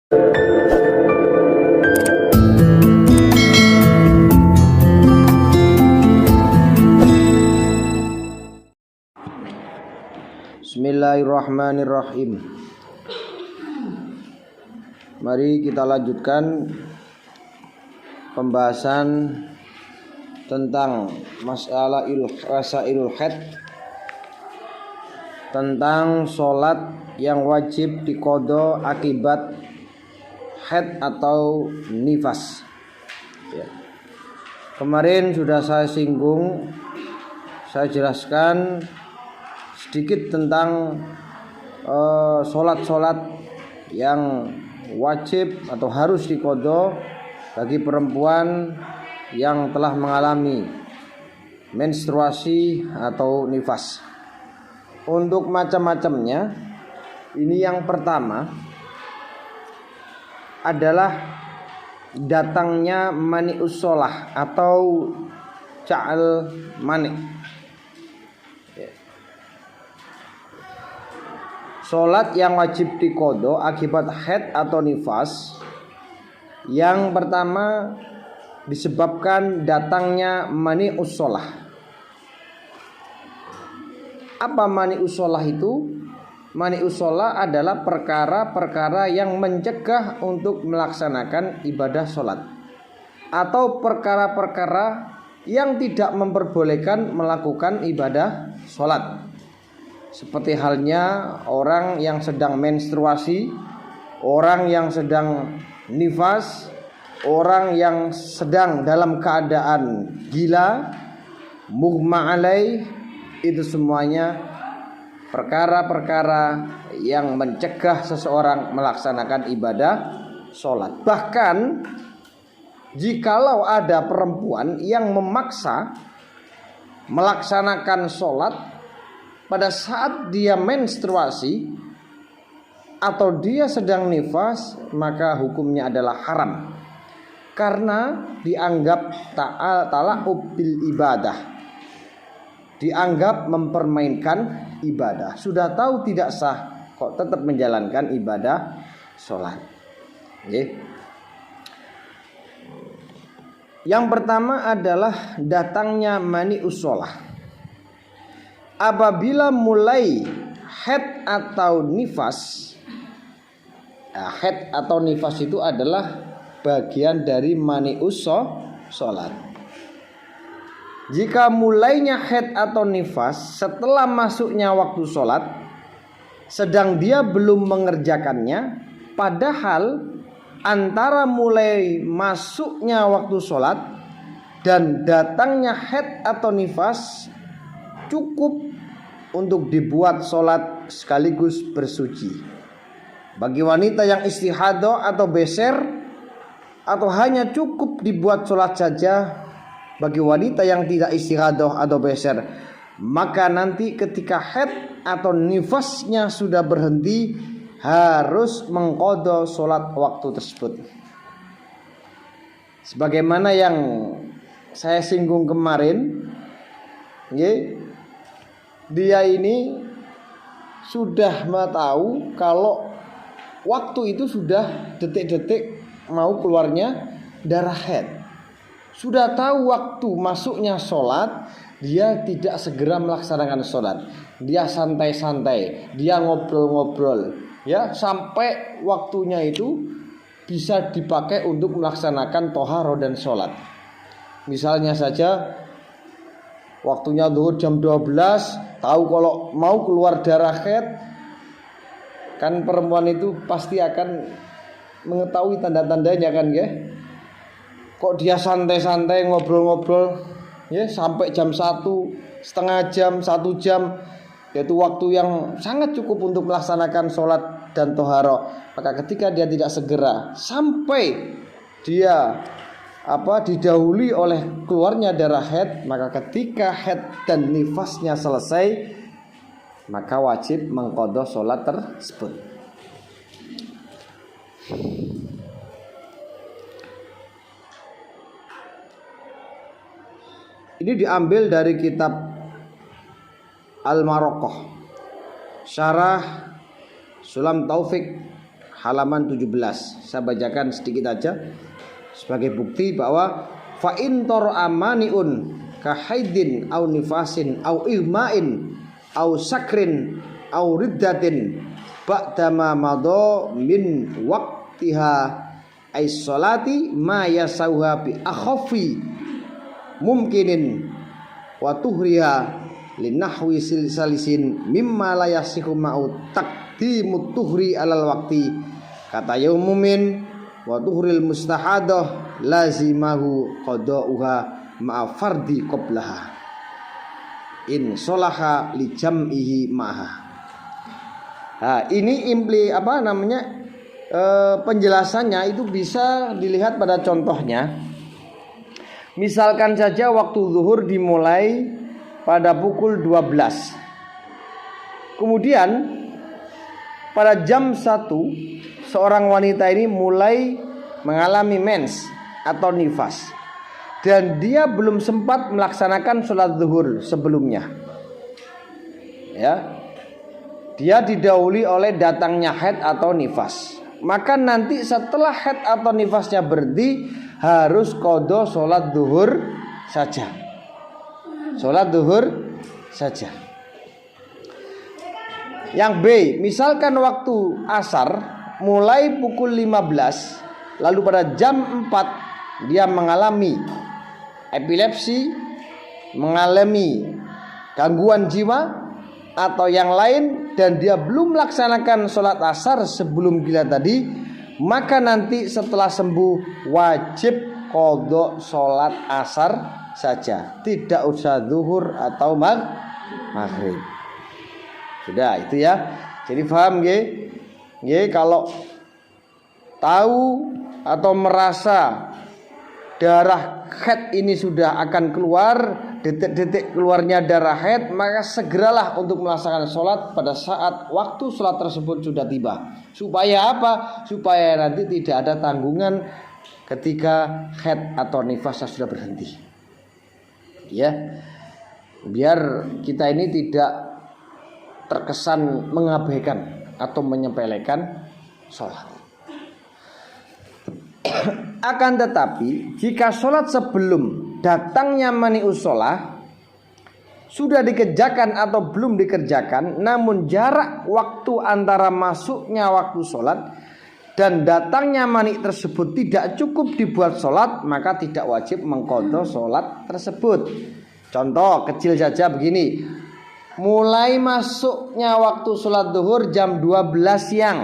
Bismillahirrahmanirrahim. Mari kita lanjutkan pembahasan tentang masalah rasailul haid, tentang sholat yang wajib diqadha akibat haid atau nifas. Kemarin sudah saya singgung, saya jelaskan sedikit tentang sholat-sholat yang wajib atau harus diqadha bagi perempuan yang telah mengalami menstruasi atau nifas. Untuk macam-macamnya, ini yang pertama adalah datangnya mani'us sholah atau ca'al mani'. Sholat yang wajib diqadha akibat haid atau nifas, yang pertama disebabkan datangnya mani'us sholah. Apa mani'us sholah itu? Mani'us sholah adalah perkara-perkara yang mencegah untuk melaksanakan ibadah sholat, atau perkara-perkara yang tidak memperbolehkan melakukan ibadah sholat. Seperti halnya orang yang sedang menstruasi, orang yang sedang nifas, orang yang sedang dalam keadaan gila, mughma alaih, itu semuanya perkara-perkara yang mencegah seseorang melaksanakan ibadah sholat. Bahkan jikalau ada perempuan yang memaksa melaksanakan sholat pada saat dia menstruasi atau dia sedang nifas, maka hukumnya adalah haram, karena dianggap tala'ub bil ibadah, dianggap mempermainkan ibadah. Sudah tahu tidak sah, kok tetap menjalankan ibadah sholat. Yang pertama adalah datangnya mani'us sholah. Apabila mulai haid atau nifas, haid atau nifas itu adalah bagian dari mani'us sholat. Jika mulainya haid atau nifas setelah masuknya waktu sholat, sedang dia belum mengerjakannya, padahal antara mulai masuknya waktu sholat dan datangnya haid atau nifas cukup untuk dibuat sholat sekaligus bersuci. Bagi wanita yang istihadah atau beser, atau hanya cukup dibuat sholat saja bagi wanita yang tidak istihadah atau beser, maka nanti ketika haid atau nifasnya sudah berhenti, harus mengqadha sholat waktu tersebut. Sebagaimana yang saya singgung kemarin, dia ini sudah tahu kalau waktu itu sudah detik-detik mau keluarnya darah haid. Sudah tahu waktu masuknya sholat, dia tidak segera melaksanakan sholat. Dia santai-santai, dia ngobrol-ngobrol, ya, sampai waktunya itu bisa dipakai untuk melaksanakan toharo dan sholat. Misalnya saja waktunya zuhur jam 12, tahu kalau mau keluar darah haid, kan perempuan itu pasti akan mengetahui tanda-tandanya kan, ya. Kok dia santai-santai ngobrol-ngobrol, ya, sampai jam 1, setengah jam, 1 jam, yaitu waktu yang sangat cukup untuk melaksanakan sholat dan toharo. Maka ketika dia tidak segera sampai dia didahului oleh keluarnya darah haid, maka ketika haid dan nifasnya selesai, maka wajib mengqadha sholat tersebut. Ini diambil dari kitab Al-Maraqah, Syarah Sulam Taufik halaman 17. Saya bacakan sedikit aja sebagai bukti bahwa fa in amaniun kahaidin au nifasin au ihmain au sakrin au riddatin ba'dama madha min waqtiha ais salati ma yasauha bi akhaffi mumkinin wa tuhriha linahwi salisin mimma la yasihu ma'u taqdimut tuhri alal waqti kata yaumumin wa tuhril mustahadah lazimahu qada'uha ma'a fardi qablaha in solaha li jam'ihi ma'ha. Nah, ini penjelasannya itu bisa dilihat pada contohnya. Misalkan saja waktu zuhur dimulai pada pukul 12. Kemudian pada jam 1 seorang wanita ini mulai mengalami mens atau nifas dan dia belum sempat melaksanakan sholat zuhur sebelumnya. Ya, dia didahului oleh datangnya haid atau nifas. Maka nanti setelah haid atau nifasnya berhenti harus qadha sholat zuhur saja. Sholat zuhur saja. Yang B, misalkan waktu asar mulai pukul 15, lalu pada jam 4 dia mengalami epilepsi, mengalami gangguan jiwa atau yang lain dan dia belum melaksanakan sholat asar sebelum gila tadi, maka nanti setelah sembuh wajib qadha sholat asar saja, tidak usah zuhur atau maghrib. Sudah itu ya. Jadi paham nggih? Kalau tahu atau merasa darah haid ini sudah akan keluar, detik-detik keluarnya darah haid, maka segeralah untuk melaksanakan sholat pada saat waktu sholat tersebut sudah tiba. Supaya apa? Supaya nanti tidak ada tanggungan ketika haid atau nifasnya sudah berhenti. Ya, biar kita ini tidak terkesan mengabaikan atau menyepelekan sholat. Akan tetapi jika sholat sebelum datangnya mani'us sholah sudah dikerjakan atau belum dikerjakan, namun jarak waktu antara masuknya waktu sholat dan datangnya mani tersebut tidak cukup dibuat sholat, maka tidak wajib mengqadha sholat tersebut. Contoh kecil saja begini, mulai masuknya waktu sholat zuhur jam 12 siang,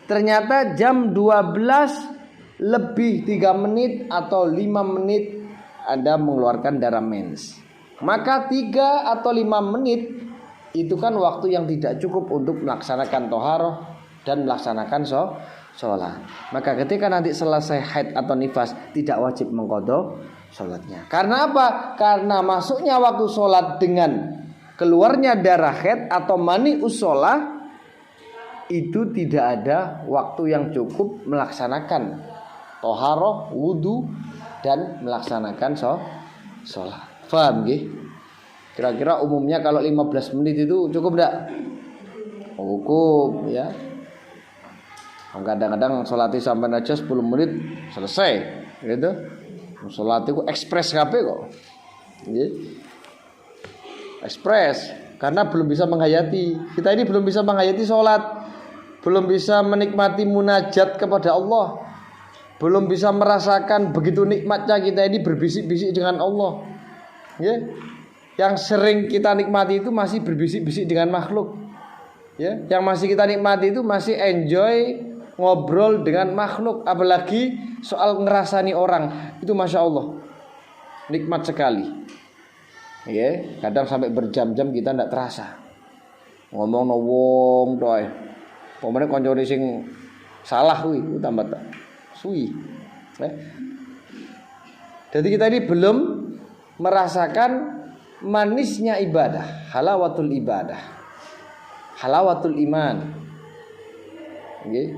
ternyata jam 12 lebih 3 menit atau 5 menit Anda mengeluarkan darah mens, maka 3 atau 5 menit itu kan waktu yang tidak cukup untuk melaksanakan toharoh dan melaksanakan sholat. Maka ketika nanti selesai haid atau nifas tidak wajib mengqadha sholatnya. Karena apa? Karena masuknya waktu sholat dengan keluarnya darah haid atau mani usolah itu tidak ada waktu yang cukup melaksanakan toharoh, wudu dan melaksanakan sholat. Faham nggih? Kira-kira umumnya kalau 15 menit itu cukup enggak? Cukup ya. Kadang-kadang sholatnya sampai aja 10 menit selesai gitu. Sholat itu ekspres kabeh kok. Nggih. Ekspres karena belum bisa menghayati. Kita ini belum bisa menghayati sholat, belum bisa menikmati munajat kepada Allah, belum bisa merasakan begitu nikmatnya kita ini berbisik-bisik dengan Allah. Ya. Yang sering kita nikmati itu masih berbisik-bisik dengan makhluk. Ya, yang masih kita nikmati itu masih enjoy ngobrol dengan makhluk, apalagi soal ngerasani orang. Itu Masya Allah nikmat sekali. Ya, kadang sampai berjam-jam kita tidak terasa. Ngomong no wong doy. Pemene koncone sing salah kuwi tambah suwi. Jadi kita ini belum merasakan manisnya ibadah, halawatul ibadah, halawatul iman. Okay.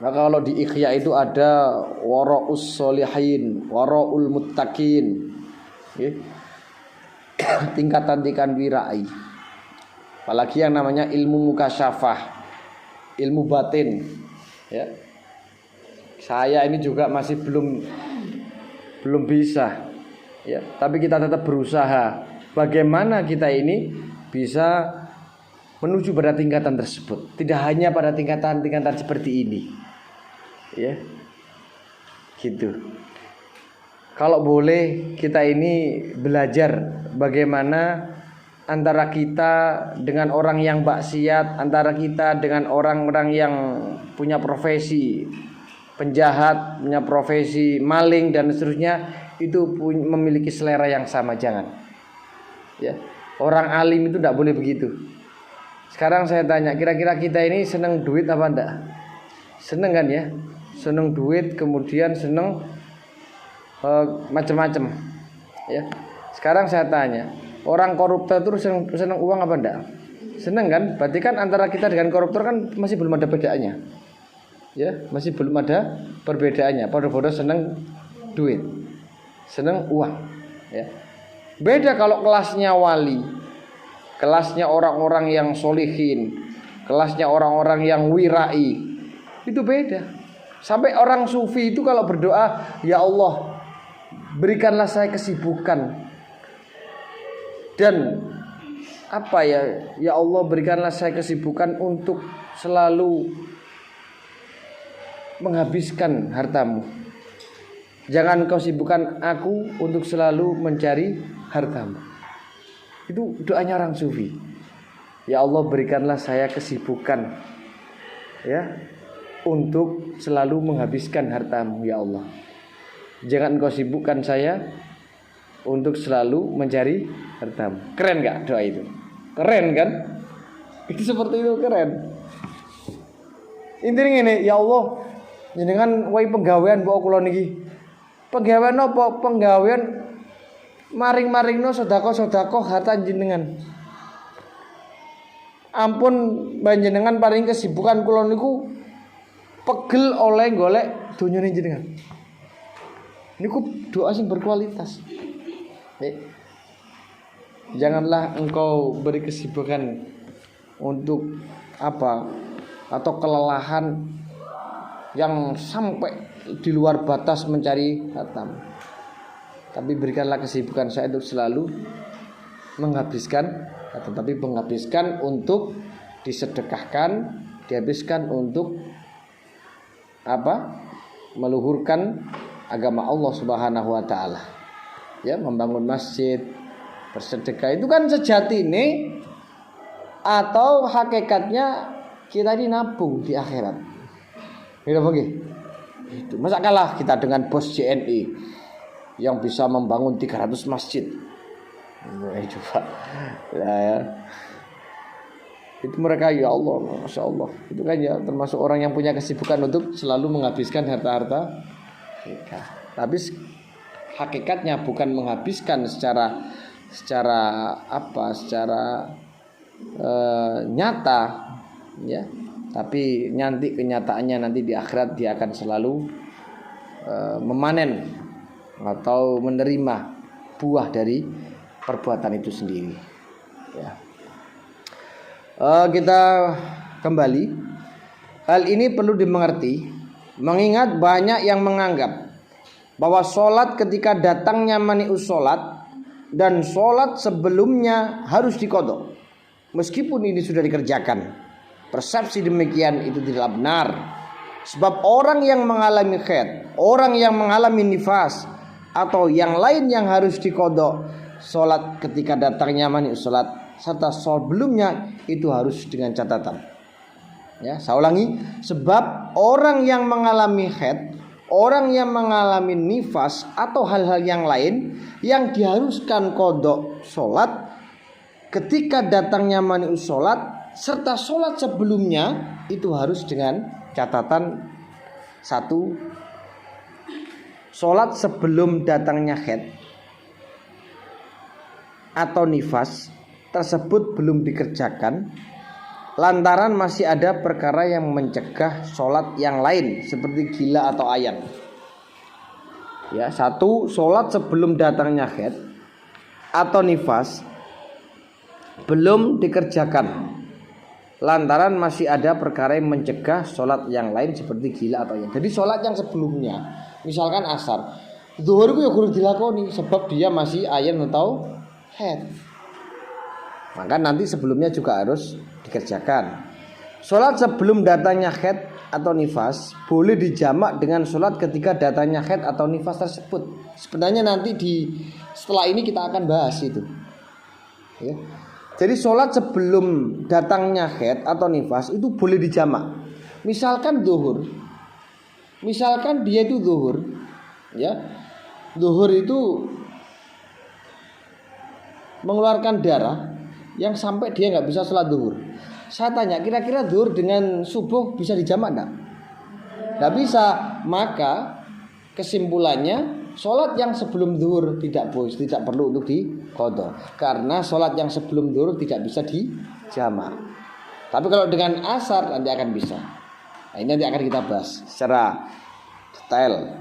Maka kalau di Ikhya itu ada wara'us solihin, wara'ul muttaqin. Okay. Tingkatan-tingkatan wirai. Apalagi yang namanya ilmu mukasyafah. ilmu batin. Ya. Saya ini juga masih belum bisa. Ya, tapi kita tetap berusaha. Bagaimana kita ini bisa menuju pada tingkatan tersebut. Tidak hanya pada tingkatan-tingkatan seperti ini. Ya. Gitu. Kalau boleh kita ini belajar bagaimana antara kita dengan orang yang maksiat, antara kita dengan orang-orang yang punya profesi penjahat, punya profesi maling dan seterusnya, itu memiliki selera yang sama. Jangan. Ya. Orang alim itu tidak boleh begitu. Sekarang saya tanya, kira-kira kita ini senang duit apa enggak? Senang kan ya? Senang duit, kemudian senang macam-macam. Ya. Sekarang saya tanya, orang koruptor itu senang uang apa enggak? Senang kan? Berarti kan antara kita dengan koruptor kan masih belum ada perbedaannya. Ya, masih belum ada perbedaannya. Pada senang duit, senang uang. Ya. Beda kalau kelasnya wali, kelasnya orang-orang yang solihin, kelasnya orang-orang yang wirai, itu beda. Sampai orang sufi itu kalau berdoa, ya Allah, berikanlah saya kesibukan. Dan ya Allah, berikanlah saya kesibukan untuk selalu menghabiskan hartamu. Jangan kau sibukkan aku untuk selalu mencari hartamu. Itu doanya orang sufi. Ya Allah, berikanlah saya kesibukan, ya, untuk selalu menghabiskan hartamu, ya Allah. Jangan kau sibukkan saya untuk selalu mencari hartamu. Keren gak doa itu? Keren kan? Itu seperti itu, keren. Intinya ini, ya Allah, jenengan wae penggawean mbok kula niki. Penggawean apa? Penggawean maring-maringno sedekah-sedekah harta jenengan. Ampun panjenengan paring kesibukan kula niku pegel oleh golek donyane jenengan. Niku doa sing berkualitas. Janganlah engkau beri kesibukan untuk apa atau kelelahan yang sampai di luar batas mencari hartamu. Tapi berikanlah kesibukan saya untuk selalu menghabiskan, tetapi menghabiskan untuk disedekahkan, dihabiskan untuk apa? Meluhurkan agama Allah Subhanahu wa taala. Ya, membangun masjid, bersedekah itu kan sejati ini atau hakikatnya kita ini nabung di akhirat. Gitu bagi. Itu masa kalah kita dengan bos JNI yang bisa membangun 300 masjid. Coba. Ya. Itu mereka, ya Allah, Masya Allah. Itu kan ya termasuk orang yang punya kesibukan untuk selalu menghabiskan harta-harta. Tapi hakikatnya bukan menghabiskan secara nyata, ya. Tapi nanti kenyataannya nanti di akhirat dia akan selalu memanen atau menerima buah dari perbuatan itu sendiri. Ya. Kita kembali. Hal ini perlu dimengerti, mengingat banyak yang menganggap bahwa sholat ketika datangnya mani'us sholat dan sholat sebelumnya harus diqadha, meskipun ini sudah dikerjakan. Persepsi demikian itu tidak benar. Sebab orang yang mengalami haid, orang yang mengalami nifas, atau yang lain yang harus diqadha, sholat ketika datangnya mani'us sholat serta sebelumnya itu harus dengan catatan. Ya, saya ulangi, sebab orang yang mengalami haid, orang yang mengalami nifas atau hal-hal yang lain yang diharuskan qadha sholat ketika datangnya mani'us sholat serta sholat sebelumnya itu harus dengan catatan satu, sholat sebelum datangnya haid atau nifas tersebut belum dikerjakan lantaran masih ada perkara yang mencegah sholat yang lain seperti gila atau ayan. Ya, satu, sholat sebelum datangnya haid atau nifas belum dikerjakan lantaran masih ada perkara yang mencegah sholat yang lain seperti gila atau yang. Jadi sholat yang sebelumnya, misalkan asar, zuhur itu ya guru dilakoni sebab dia masih ayan atau head. Maka nanti sebelumnya juga harus dikerjakan. Sholat sebelum datangnya head atau nifas boleh dijamak dengan sholat ketika datangnya head atau nifas tersebut. Sebenarnya nanti setelah ini kita akan bahas itu. Ya. Jadi sholat sebelum datangnya haid atau nifas itu boleh dijamak. Misalkan zuhur, misalkan dia itu zuhur, ya, zuhur itu mengeluarkan darah yang sampai dia nggak bisa sholat zuhur. Saya tanya, kira-kira zuhur dengan subuh bisa dijamak enggak? Nggak bisa. Maka kesimpulannya sholat yang sebelum zuhur tidak perlu untuk diqadha, karena sholat yang sebelum zuhur tidak bisa dijamak. Tapi kalau dengan asar nanti akan bisa. Nah, ini nanti akan kita bahas secara detail.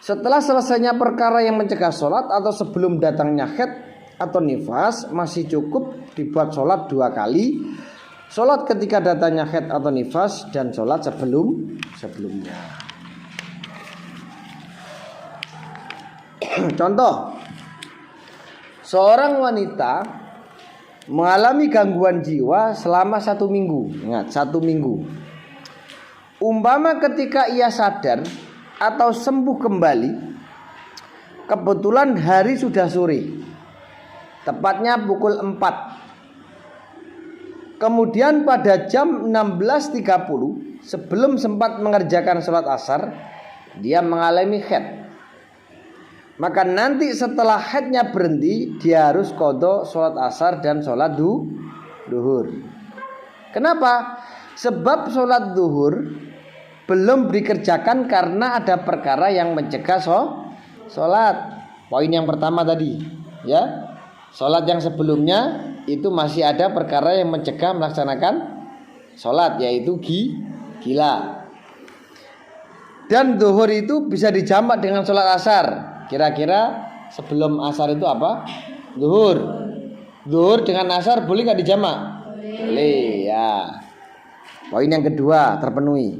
Setelah selesainya perkara yang mencegah sholat atau sebelum datangnya haid atau nifas, masih cukup dibuat sholat 2 kali. Sholat ketika datangnya haid atau nifas dan sholat sebelumnya. Contoh, seorang wanita mengalami gangguan jiwa selama 1 minggu. Ingat, 1 minggu. Umpama ketika ia sadar atau sembuh kembali, kebetulan hari sudah sore, tepatnya pukul 4. Kemudian pada jam 16.30, sebelum sempat mengerjakan sholat asar, dia mengalami haid. Maka nanti setelah haidnya berhenti, dia harus qadha sholat asar dan sholat duhur. Kenapa? Sebab sholat duhur belum dikerjakan karena ada perkara yang mencegah sholat. Poin yang pertama tadi, ya, sholat yang sebelumnya itu masih ada perkara yang mencegah melaksanakan sholat, yaitu gila. Dan duhur itu bisa dijamak dengan sholat asar. Kira-kira sebelum asar itu apa? Zuhur. Zuhur dengan asar boleh gak dijamak? Boleh, ya. Poin yang kedua terpenuhi.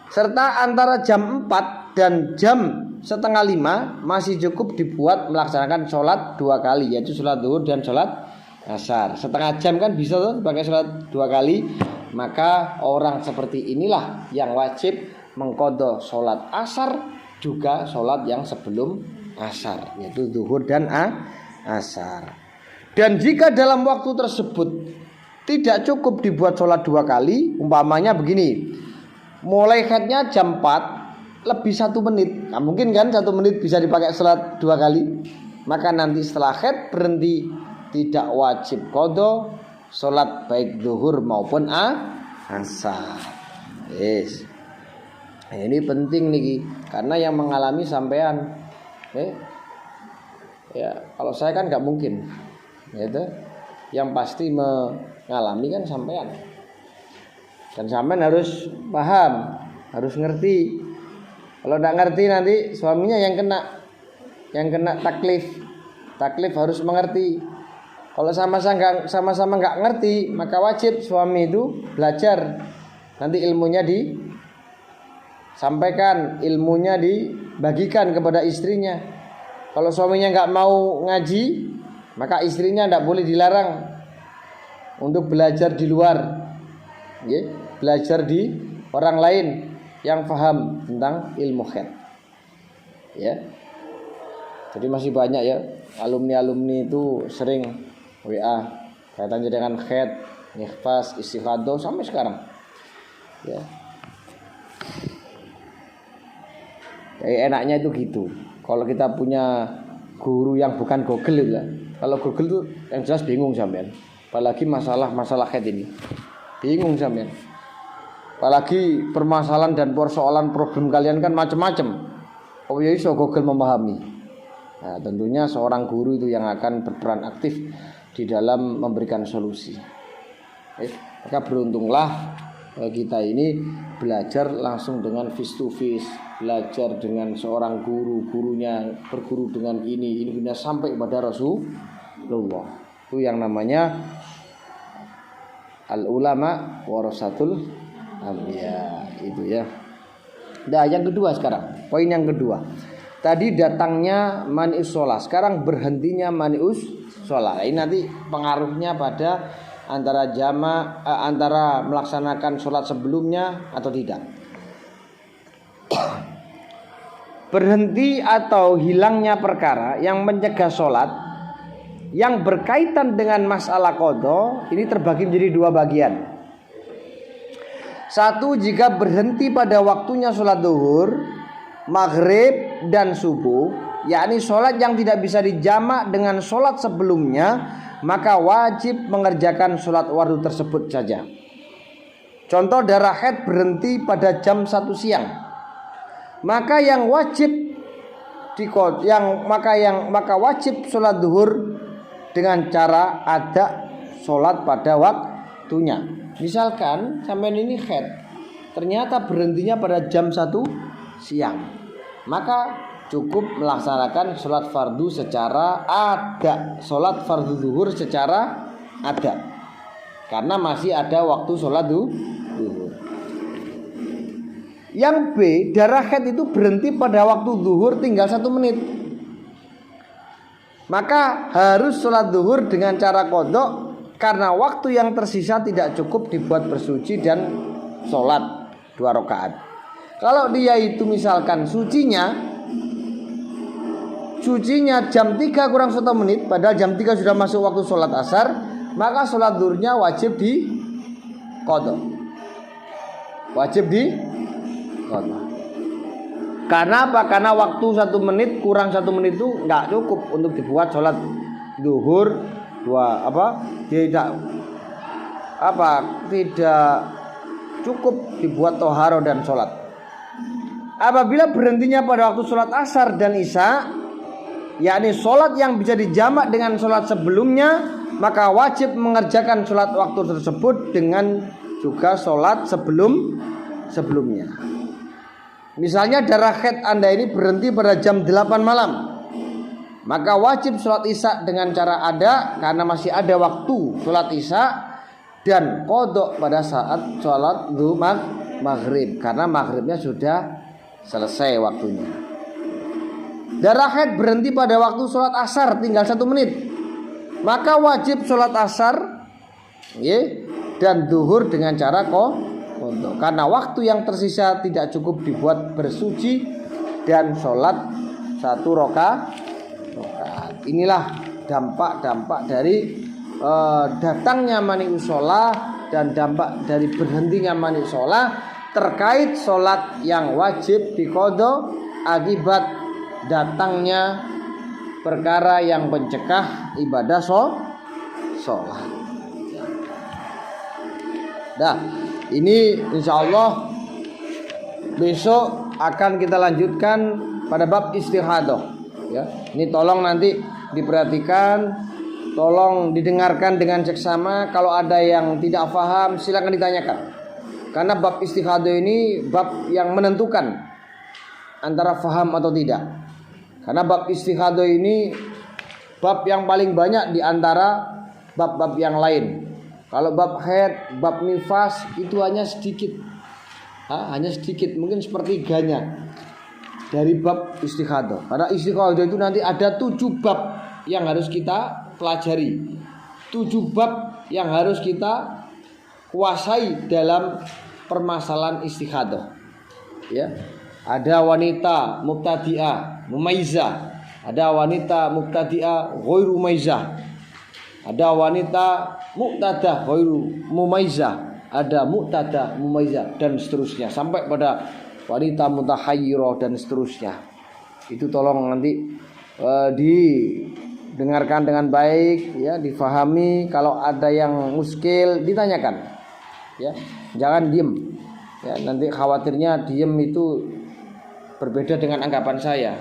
Serta antara jam 4 dan jam 4:30 masih cukup dibuat melaksanakan sholat 2 kali, yaitu sholat zuhur dan sholat asar. Setengah jam kan bisa tuh pakai sholat 2 kali. Maka orang seperti inilah yang wajib mengqadha sholat asar juga sholat yang sebelum asar, yaitu zuhur dan asar. Dan jika dalam waktu tersebut tidak cukup dibuat sholat 2 kali, umpamanya begini, mulai haidnya jam 4 lebih 1 menit, nah, mungkin kan 1 menit bisa dipakai sholat 2 kali, maka nanti setelah haid berhenti, tidak wajib qadha sholat baik zuhur maupun asar. Yes. Nah, ini penting nih, karena yang mengalami sampean. Ya, kalau saya kan nggak mungkin, gitu. Yang pasti mengalami kan sampean, dan sampean harus paham, harus ngerti. Kalau nggak ngerti nanti suaminya yang kena taklif harus mengerti. Kalau sama-sama nggak ngerti, maka wajib suami itu belajar. Nanti ilmunya disampaikan, ilmunya dibagikan kepada istrinya. Kalau suaminya nggak mau ngaji, maka istrinya tidak boleh dilarang untuk belajar di luar, ya, belajar di orang lain yang paham tentang ilmu haid. Ya, jadi masih banyak ya alumni itu sering WA kaitannya dengan haid, nifas, istighadah sampai sekarang. Ya. Jadi enaknya itu gitu. Kalau kita punya guru yang bukan Google itu lah. Kalau Google tuh yang jelas bingung sampean. Apalagi masalah haid ini. Bingung sampean. Apalagi permasalahan dan persoalan problem kalian kan macam-macam. Oh ya iso Google memahami. Nah, tentunya seorang guru itu yang akan berperan aktif di dalam memberikan solusi. Maka beruntunglah kita ini belajar langsung dengan face to face, belajar dengan seorang gurunya berguru dengan ini sampai kepada Rasulullah. Itu yang namanya Al ulama warasatul anbiya, itu ya. Nah, yang kedua sekarang, poin yang kedua. Tadi datangnya manius sholat, sekarang berhentinya manius sholat. Ini nanti pengaruhnya pada antara antara melaksanakan sholat sebelumnya atau tidak. Berhenti atau hilangnya perkara yang mencegah sholat yang berkaitan dengan masalah qadha ini terbagi menjadi dua bagian. Satu, jika berhenti pada waktunya sholat zuhur, maghrib dan subuh, yakni sholat yang tidak bisa dijamak dengan sholat sebelumnya, maka wajib mengerjakan sholat fardu tersebut saja. Contoh, darah haid berhenti pada jam 1 siang, maka yang wajib maka wajib sholat zuhur dengan cara ada sholat pada waktunya. Misalkan sampean ini haid, ternyata berhentinya pada jam 1 siang, maka cukup melaksanakan sholat fardu secara ada, sholat fardu zuhur secara ada, karena masih ada waktu sholat zuhur. Yang B, darah haid itu berhenti pada waktu zuhur tinggal 1 menit, maka harus sholat zuhur dengan cara qadha, karena waktu yang tersisa tidak cukup dibuat bersuci dan sholat 2 rakaat. Kalau dia itu misalkan sucinya jam 3 kurang 1 menit, padahal jam 3 sudah masuk waktu sholat asar, maka sholat zuhurnya wajib di qadha. Wajib di qadha. Karena apa? Karena waktu 1 menit kurang 1 menit itu nggak cukup untuk dibuat sholat zuhur tidak cukup dibuat toharo dan sholat. Apabila berhentinya pada waktu sholat asar dan isya, yakni sholat yang bisa dijamak dengan sholat sebelumnya, maka wajib mengerjakan sholat waktu tersebut dengan juga sholat sebelumnya. Misalnya darah haid Anda ini berhenti pada jam 8 malam, maka wajib sholat isya dengan cara ada, karena masih ada waktu sholat isya, dan qadha pada saat sholat maghrib, karena maghribnya sudah selesai waktunya. Darah haid berhenti pada waktu sholat asar tinggal 1 menit, maka wajib sholat asar dan zuhur dengan cara qadha, karena waktu yang tersisa tidak cukup dibuat bersuci dan sholat 1 rakaat. Inilah dampak-dampak dari datangnya manius sholat dan dampak dari berhentinya manius sholat terkait sholat yang wajib diqadha akibat datangnya perkara yang mencegah ibadah sholat. Nah, ini insya Allah besok akan kita lanjutkan pada bab istighadah. Ya, ini tolong nanti diperhatikan, tolong didengarkan dengan seksama. Kalau ada yang tidak paham silakan ditanyakan. Karena bab istighadah ini bab yang menentukan antara paham atau tidak. Karena bab istighadah ini bab yang paling banyak di antara bab-bab yang lain. Kalau bab haid, bab nifas itu hanya sedikit. Hanya sedikit, mungkin sepertiganya dari bab istighadah. Karena istighadah itu nanti ada 7 bab yang harus kita pelajari, 7 bab yang harus kita kuasai dalam permasalahan istighadah. Ya, ada wanita mubtadi'ah mumaizah, ada wanita mubtadi'ah ghairu mumaizah, ada wanita muqtadah ghairu mumaizah, ada muqtadah mumaizah, dan seterusnya sampai pada wanita mutahayyirah dan seterusnya. Itu tolong nanti didengarkan dengan baik, ya, difahami. Kalau ada yang muskil ditanyakan, ya, jangan diem, ya, nanti khawatirnya diem itu berbeda dengan anggapan saya.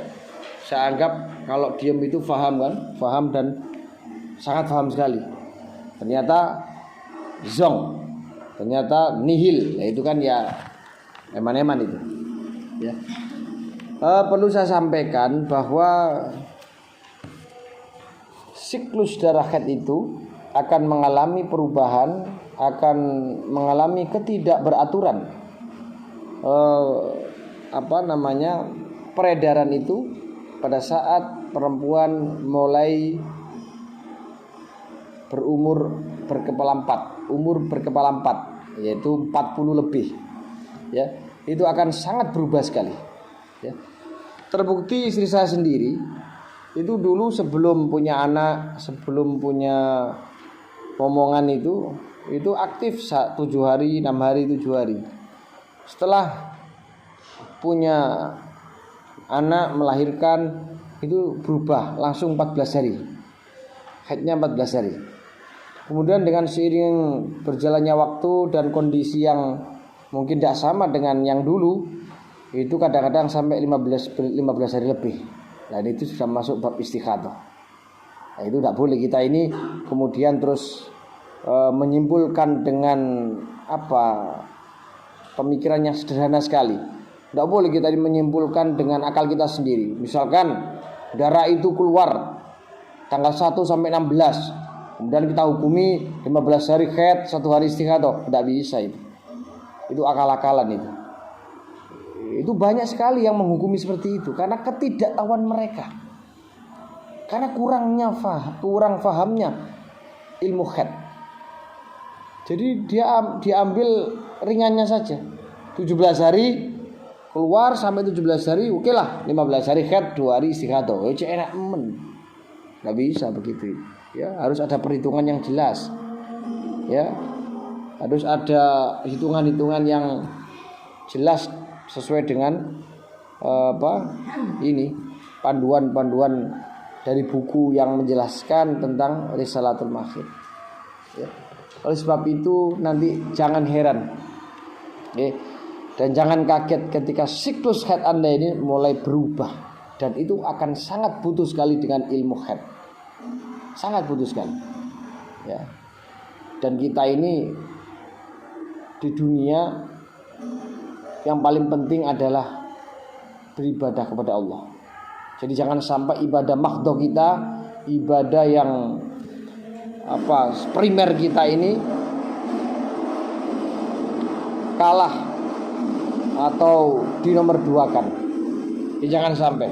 Saya anggap kalau diem itu faham kan, faham dan sangat faham sekali. Ternyata zong, ternyata nihil, ya itu kan ya eman-eman itu. Ya. Perlu saya sampaikan bahwa siklus darah haid itu akan mengalami perubahan akan mengalami ketidakberaturan peredaran itu pada saat perempuan mulai umur berkepala empat, yaitu 40 lebih, ya, itu akan sangat berubah sekali, ya. Terbukti istri saya sendiri itu dulu sebelum punya anak, sebelum punya omongan itu aktif 7 hari, 6 hari, 7 hari. Setelah punya anak, melahirkan, itu berubah langsung 14 hari, haidnya 14 hari. Kemudian dengan seiring berjalannya waktu dan kondisi yang mungkin tidak sama dengan yang dulu, itu kadang-kadang sampai 15 hari lebih. Nah, itu sudah masuk bab istikhadah. Nah, itu tidak boleh kita ini kemudian terus menyimpulkan dengan pemikiran yang sederhana sekali. Tidak boleh kita ini menyimpulkan dengan akal kita sendiri. Misalkan darah itu keluar tanggal 1 sampai 16, kemudian kita hukumi 15 hari haid, 1 hari istikhadah. Tidak bisa itu. Itu akal-akalan itu. Itu banyak sekali yang menghukumi seperti itu karena ketidaktahuan mereka. Karena kurang fahamnya ilmu haid. Jadi dia diambil ringannya saja. 17 hari keluar sampai 17 hari, oke lah, 15 hari haid, 2 hari istikhadah. Enak men. Enggak bisa begitu. Ya, harus ada perhitungan yang jelas. Ya. Harus ada hitungan-hitungan yang jelas sesuai dengan panduan-panduan dari buku yang menjelaskan tentang Risalatul Mahid. Ya. Oleh sebab itu nanti jangan heran, ya, dan jangan kaget ketika siklus haid Anda ini mulai berubah, dan itu akan sangat butuh sekali dengan ilmu haid, sangat butuh sekali, ya. Dan kita ini di dunia yang paling penting adalah beribadah kepada Allah. Jadi jangan sampai ibadah mahdhah kita, ibadah yang primer kita ini kalah atau dinomor duakan. Jangan sampai.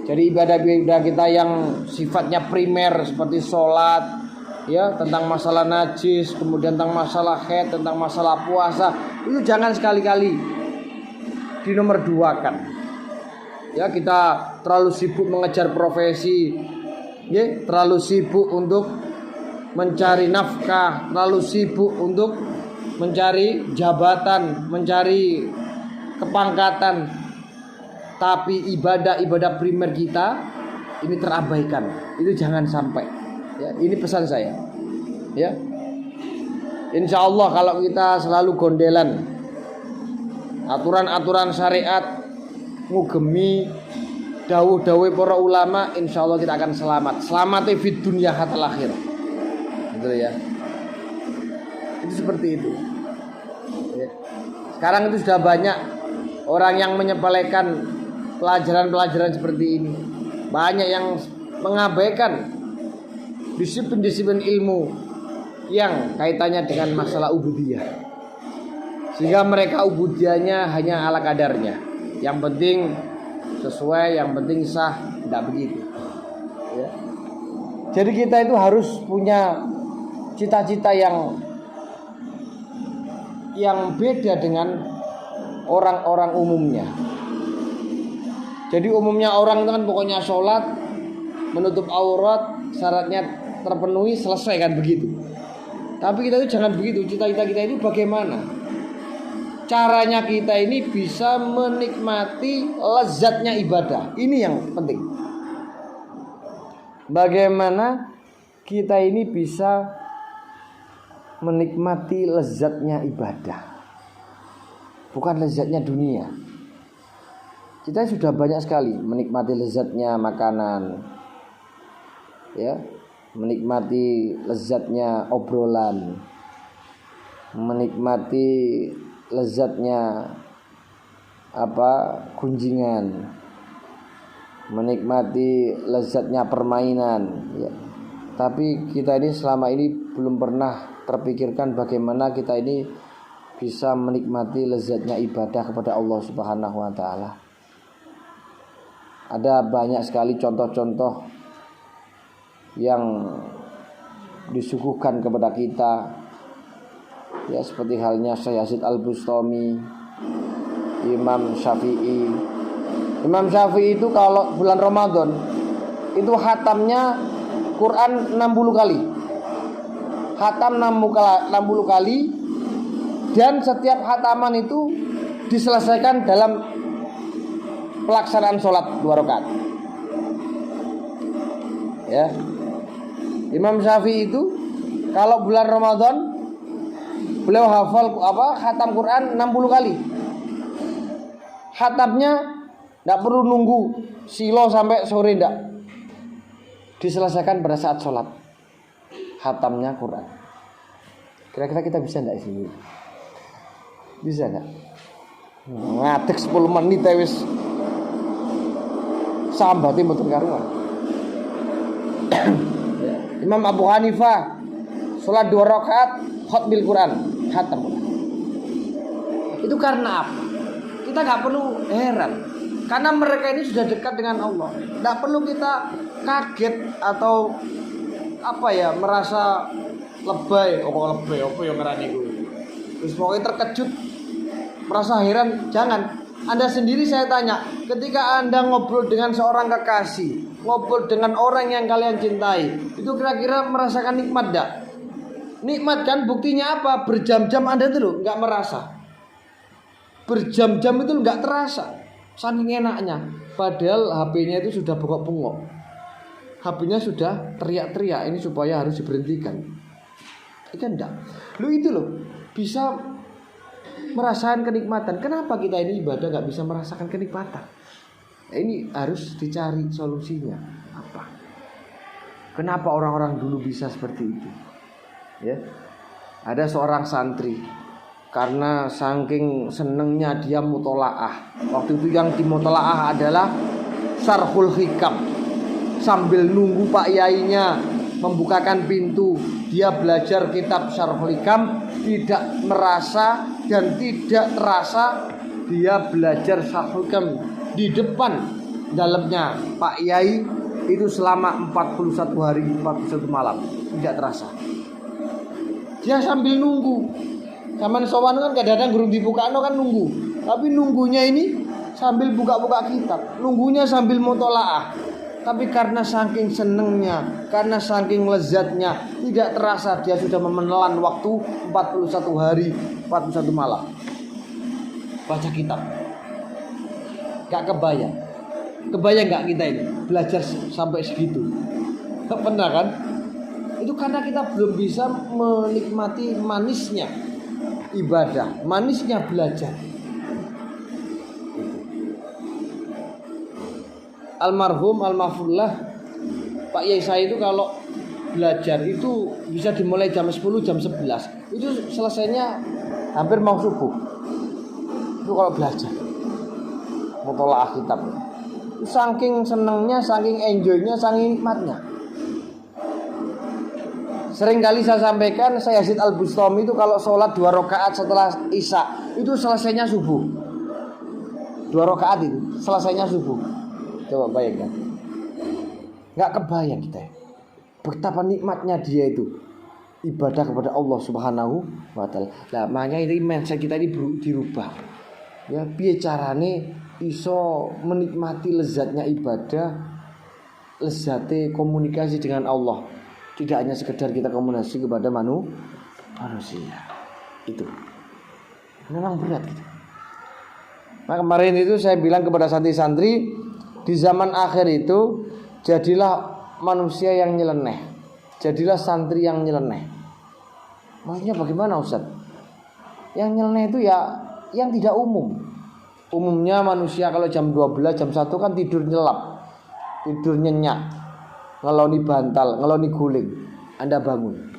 Jadi ibadah kita yang sifatnya primer seperti sholat, ya, tentang masalah najis, kemudian tentang masalah haid, tentang masalah puasa, itu jangan sekali-kali dinomor duakan. Ya, kita terlalu sibuk mengejar profesi, ya, terlalu sibuk untuk mencari nafkah, terlalu sibuk untuk mencari jabatan, mencari kepangkatan, tapi ibadah primer kita ini terabaikan. Itu jangan sampai. Ya, ini pesan saya. Ya, insya Allah kalau kita selalu gondelan aturan-aturan syariat, ngugemi dawuh-dawuh para ulama, insya Allah kita akan selamat. Selamatnya fid dunya hatta akhir. Gitu ya. Itu seperti itu. Ya. Sekarang itu sudah banyak orang yang menyepelekan pelajaran-pelajaran seperti ini. Banyak yang mengabaikan disiplin-disiplin ilmu yang kaitannya dengan masalah ubudiyah, sehingga mereka ubudiyahnya hanya ala kadarnya. Yang penting sesuai, yang penting sah, tidak begitu. Ya. Jadi kita itu harus punya cita-cita yang beda dengan orang-orang umumnya. Jadi umumnya orang itu kan pokoknya sholat, menutup aurat, syaratnya terpenuhi, selesai kan begitu. Tapi kita itu jangan begitu. Cita-cita kita ini bagaimana caranya kita ini bisa menikmati lezatnya ibadah. Ini yang penting. Bagaimana kita ini bisa menikmati lezatnya ibadah, bukan lezatnya dunia. Kita sudah banyak sekali menikmati lezatnya makanan, ya, menikmati lezatnya obrolan, menikmati lezatnya kunjingan, menikmati lezatnya permainan, ya. Tapi kita ini selama ini belum pernah terpikirkan bagaimana kita ini bisa menikmati lezatnya ibadah kepada Allah Subhanahu wa taala. Ada banyak sekali contoh-contoh yang disuguhkan kepada kita, ya, seperti halnya Syekh Yazid Al-Bustami, Imam Syafi'i. Imam Syafi'i itu kalau bulan Ramadan itu khatamnya Quran 60 kali. Khatam 60 kali, dan setiap khataman itu diselesaikan dalam pelaksanaan sholat 2 rakaat. Ya. Imam Syafi'i itu kalau bulan Ramadan beliau hafal khatam Quran 60 kali. Khatamnya enggak perlu nunggu silo sampai sore, enggak. Diselesaikan pada saat sholat khatamnya Quran. Kira-kira kita bisa enggak sih? Bisa enggak? Ngadeg 10 menit wis sambate mboten karuan. Imam Abu Hanifah sholat 2 rakaat khatmil Quran, khatam. Itu karena apa? Kita enggak perlu heran, karena mereka ini sudah dekat dengan Allah. Enggak perlu kita kaget atau merasa lebay, apa yang ngerani gue. Terus pokoknya terkejut, merasa heran. Jangan. Anda sendiri saya tanya, ketika Anda ngobrol dengan seorang kekasih, ngobrol dengan orang yang kalian cintai, itu kira-kira merasakan nikmat enggak? Nikmat kan, buktinya apa? Berjam-jam Anda itu loh enggak merasa. Berjam-jam itu enggak terasa, saking enaknya. Padahal HP-nya itu sudah bengok-bengok, HP-nya sudah teriak-teriak ini supaya harus diberhentikan. Kan enggak. Lu itu loh bisa merasakan kenikmatan. Kenapa kita ini ibadah enggak bisa merasakan kenikmatan? Ini harus dicari solusinya. Apa? Kenapa orang-orang dulu bisa seperti itu? Ya. Ada seorang santri, karena saking senengnya dia mutolaah. Waktu itu yang dimutolaah adalah Syarhul Hikam. Sambil nunggu Pak Yainya membukakan pintu, dia belajar kitab Syarhul Hikam, tidak merasa dan tidak terasa dia belajar Syarhul Hikam di depan dalamnya Pak Yai itu selama 41 hari 41 malam, tidak terasa. Dia sambil nunggu. Zaman sowan kan kadang-kadang gurung dibukakno kan nunggu. Tapi nunggunya ini sambil buka-buka kitab, nunggunya sambil mutolaah. Tapi karena saking senengnya, karena saking lezatnya, tidak terasa dia sudah memenelan waktu 41 hari 41 malam baca kitab. Gak kebayang. Kebayang gak kita ini belajar sampai segitu? Gak pernah kan? Itu karena kita belum bisa menikmati manisnya ibadah, manisnya belajar. Almarhum almarhumlah Pak Yai saya itu kalau belajar itu bisa dimulai jam 10 jam 11. Itu selesainya hampir mau subuh. Itu kalau belajar mutolaah kitab. Saking senengnya, saking enjoynya, saking nikmatnya. Sering kali saya sampaikan, saya Yazid Al-Bustami itu kalau sholat 2 rakaat setelah Isya itu selesainya subuh. 2 rakaat itu selesainya subuh. Coba bayangkan. Gak kebayang kita, betapa nikmatnya dia itu ibadah kepada Allah Subhanahu wa taala. Lah makanya ini mindset kita ini dirubah. Ya, piye carane iso menikmati lezatnya ibadah, lezate komunikasi dengan Allah. Tidak hanya sekedar kita komunikasi kepada manusia. Itu memang berat gitu. Nah kemarin itu saya bilang kepada santri-santri, di zaman akhir itu jadilah manusia yang nyeleneh, jadilah santri yang nyeleneh. Maksudnya bagaimana Ustaz? Yang nyeleneh itu ya yang tidak umum. Umumnya manusia kalau jam 12, jam 1 kan tidur nyelap, tidur nyenyak, ngeloni bantal, ngeloni guling. Anda bangun,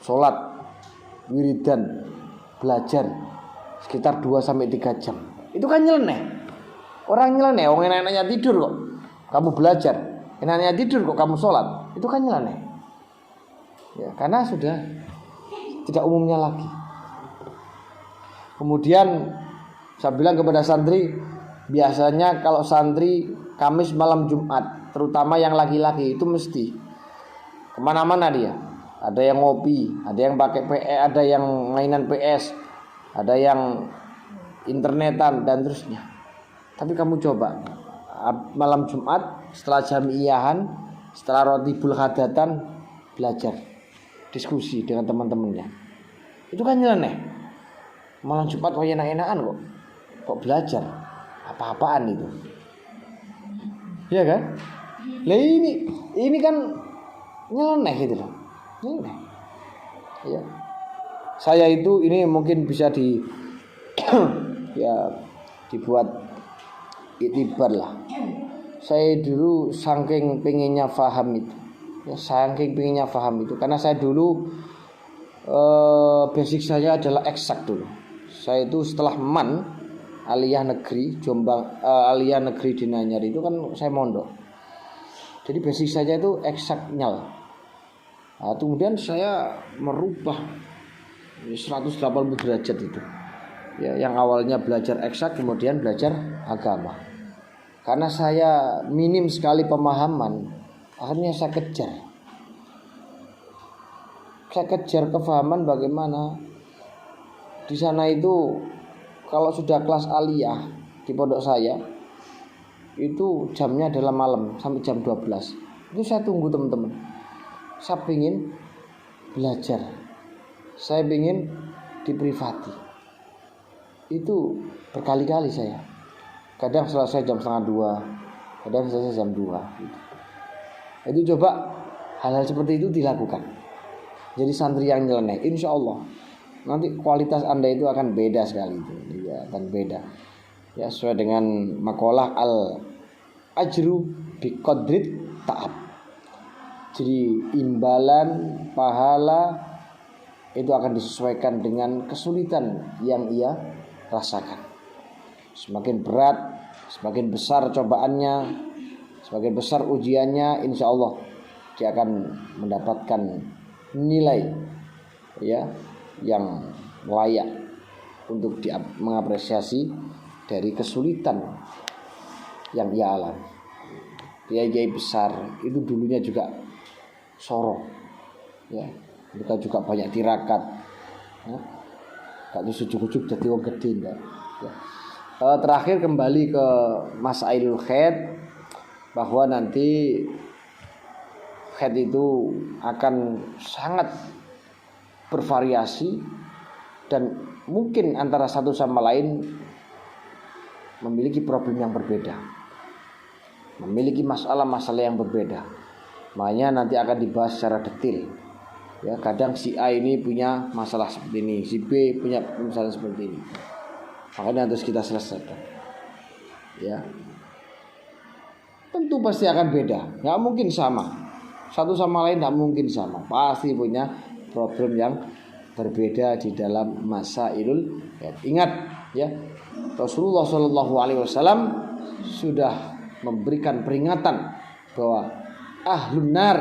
sholat, wiridan, belajar sekitar 2-3 jam. Itu kan nyeleneh. Orang nyeleneh, orang enaknya tidur kok kamu belajar, enaknya tidur kok kamu sholat. Itu kan nyeleneh. Ya, karena sudah tidak umumnya lagi. Kemudian saya bilang kepada santri, biasanya kalau santri Kamis malam Jumat, terutama yang laki-laki itu mesti kemana-mana dia. Ada yang ngopi, ada yang pakai PE, ada yang mainan PS, ada yang internetan dan terusnya. Tapi kamu coba malam Jumat setelah jamiahan, setelah rotibul hadatan, belajar, diskusi dengan teman-temannya. Itu kan nyeleneh. Malam Jumat kok enak-enakan kok belajar apa-apaan itu. Iya kan? Lah ini kan nyeleneh gitu loh. Nyeleneh. Ya. Saya itu ini mungkin bisa ya dibuat iktibar lah. Saya dulu saking pengennya paham itu. Ya, saking pengennya paham itu karena saya dulu basic saya adalah eksak dulu. Saya itu setelah MAN Aliyah Negeri Jombang, Aliyah Negeri di Nanyar itu kan saya mondok. Jadi basic saja itu eksak nyal. Nah, kemudian saya merubah 180 derajat itu. Ya, yang awalnya belajar eksak kemudian belajar agama. Karena saya minim sekali pemahaman, akhirnya saya kejar. Saya kejar kefahaman bagaimana di sana itu kalau sudah kelas aliyah di pondok saya itu jamnya adalah malam sampai jam 12. Itu saya tunggu teman-teman. Saya ingin belajar. Saya ingin diprivati. Itu berkali-kali saya. Kadang selesai jam 1:30, kadang selesai jam 2 gitu. Itu coba hal-hal seperti itu dilakukan. Jadi santri yang nyeleneh, insya Allah nanti kualitas Anda itu akan beda sekali itu. Ya, akan beda. Ya, sesuai dengan makalah al-ajru biqadrit ta'ab. Jadi imbalan pahala itu akan disesuaikan dengan kesulitan yang ia rasakan. Semakin berat, semakin besar cobaannya, semakin besar ujiannya, insya Allah dia akan mendapatkan nilai ya yang layak untuk mengapresiasi dari kesulitan yang ia alami. Kiai-kiai besar itu dulunya juga sorong, ya mereka juga banyak tirakat, ya. Gak ujuk-ujuk jadi wong gede enggak. Ya. Terakhir kembali ke Masailul Khaid, bahwa nanti khaid itu akan sangat bervariasi dan mungkin antara satu sama lain memiliki problem yang berbeda, memiliki masalah-masalah yang berbeda. Makanya nanti akan dibahas secara detail. Ya, kadang si A ini punya masalah seperti ini, si B punya masalah seperti ini. Makanya harus kita selesaikan. Ya, tentu pasti akan beda, nggak mungkin sama. Satu sama lain nggak mungkin sama. Pasti punya problem yang berbeda di dalam Masailul Khaid. Ingat, ya, Rasulullah SAW sudah memberikan peringatan bahwa ahlun nar,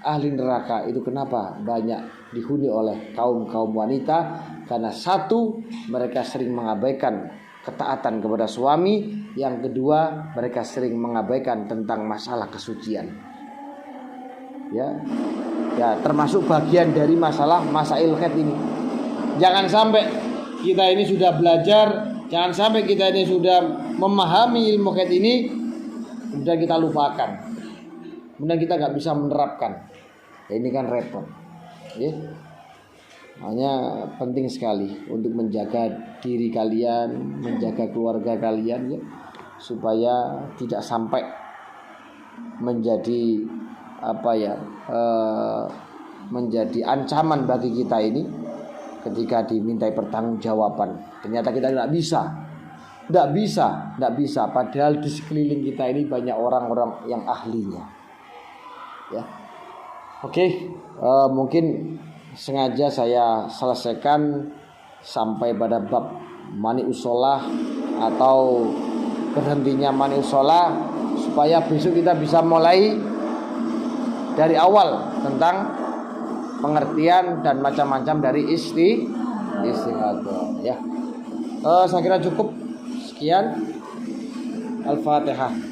ahli neraka itu kenapa banyak dihuni oleh kaum wanita? Karena satu, mereka sering mengabaikan ketaatan kepada suami. Yang kedua, mereka sering mengabaikan tentang masalah kesucian. Ya, termasuk bagian dari masalah Masail Khaid ini. Jangan sampai kita ini sudah belajar, jangan sampai kita ini sudah memahami ilmu Khaid ini, kemudian kita lupakan, kemudian kita nggak bisa menerapkan. Ya, ini kan repot, ya. Makanya penting sekali untuk menjaga diri kalian, menjaga keluarga kalian, ya, supaya tidak sampai menjadi menjadi ancaman bagi kita ini ketika dimintai pertanggungjawaban. Ternyata kita tidak bisa. Padahal di sekeliling kita ini banyak orang-orang yang ahlinya. Ya. Oke, mungkin sengaja saya selesaikan sampai pada bab mani usolah atau berhentinya mani usolah supaya besok kita bisa mulai dari awal tentang pengertian dan macam-macam dari istighatsah ya. Saya kira cukup sekian. Al-Fatihah.